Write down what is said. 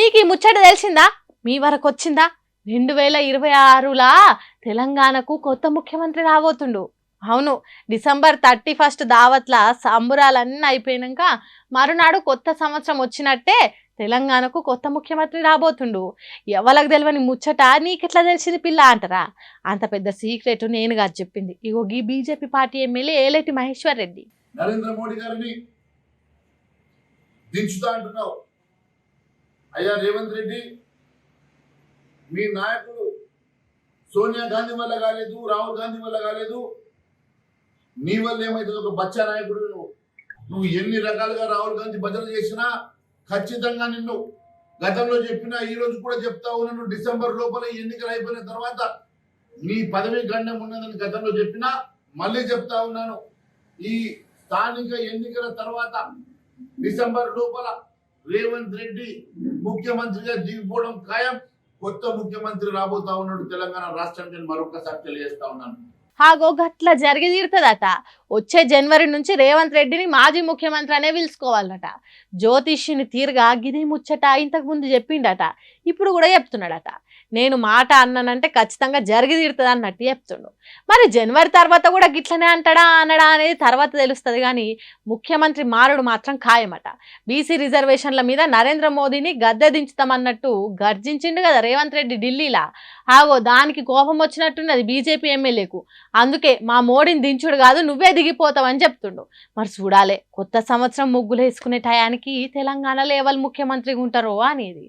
మీకు ఈ ముచ్చట తెలిసిందా? మీ వరకు వచ్చిందా? 2026లా తెలంగాణకు కొత్త ముఖ్యమంత్రి రాబోతుండు. అవును, డిసెంబర్ 31 దావత్ల సంబురాలన్నీ అయిపోయినాక మరునాడు కొత్త సంవత్సరం వచ్చినట్టే తెలంగాణకు కొత్త ముఖ్యమంత్రి రాబోతుండు. ఎవరికి తెలియని ముచ్చట నీకెట్లా తెలిసింది పిల్ల అంటారా? అంత పెద్ద సీక్రెట్ నేను కాదు చెప్పింది. ఇగో ఈ BJP party MLA Aleti Maheshwar Reddy. Narendra Modi గారిని దించుతా అంటున్నావు. అయ్యా రేవంత్ రెడ్డి, మీ నాయకుడు సోనియా గాంధీ వల్ల కాలేదు, రాహుల్ గాంధీ వల్ల కాలేదు, నీ వల్ల ఏమైతుంది? ఒక బచ్చా నాయకుడు నువ్వు ఎన్ని రకాలుగా రాహుల్ గాంధీ భజన చేసినా ఖచ్చితంగా నిన్ను గతంలో చెప్పినా ఈ రోజు కూడా చెప్తా ఉన్నాను, డిసెంబర్ లోపల ఎన్నికలు అయిపోయిన తర్వాత నీ పదవి గండం ఉన్నదని గతంలో చెప్పినా మళ్ళీ చెప్తా ఉన్నాను. ఈ స్థానిక ఎన్నికల తర్వాత డిసెంబర్ లోపల రేవంత్ రెడ్డి ముఖ్యమంత్రిగా దిగిపోవడం ఖాయం. కొత్త ముఖ్యమంత్రి రాబోతా ఉన్నాడు తెలంగాణ రాష్ట్రానికి. మరొకసారి తెలియజేస్తా ఉన్నాను. హాగో గట్ల జరిగి తీరుతుందట. వచ్చే జనవరి నుంచి రేవంత్ రెడ్డిని మాజీ ముఖ్యమంత్రి అనే పిలుచుకోవాలట. జ్యోతిష్యుని తీరుగా గిది ముచ్చట ఇంతకు ముందు చెప్పిండట, ఇప్పుడు కూడా చెప్తున్నాడట. నేను మాట అన్నానంటే ఖచ్చితంగా జరిగి తీరుతుంది అన్నట్టు చెప్తుండు. మరి జనవరి తర్వాత కూడా గిట్లనే అంటాడా అనడా అనేది తర్వాత తెలుస్తుంది, కానీ ముఖ్యమంత్రి మారుడు మాత్రం ఖాయమట. బీసీ రిజర్వేషన్ల మీద నరేంద్ర మోదీని గద్దె దించుతామన్నట్టు గర్జించిండు కదా రేవంత్ రెడ్డి ఢిల్లీలా. ఆగో దానికి కోపం వచ్చినట్టున్నది బీజేపీ ఎమ్మెల్యేకు. అందుకే మా మోడీని దించుడు కాదు, నువ్వే దిగిపోతావని చెప్తుండు. మరి చూడాలే కొత్త సంవత్సరం ముగ్గులు వేసుకునే టయానికి తెలంగాణలో ఎవరు ముఖ్యమంత్రిగా ఉంటారో అనేది.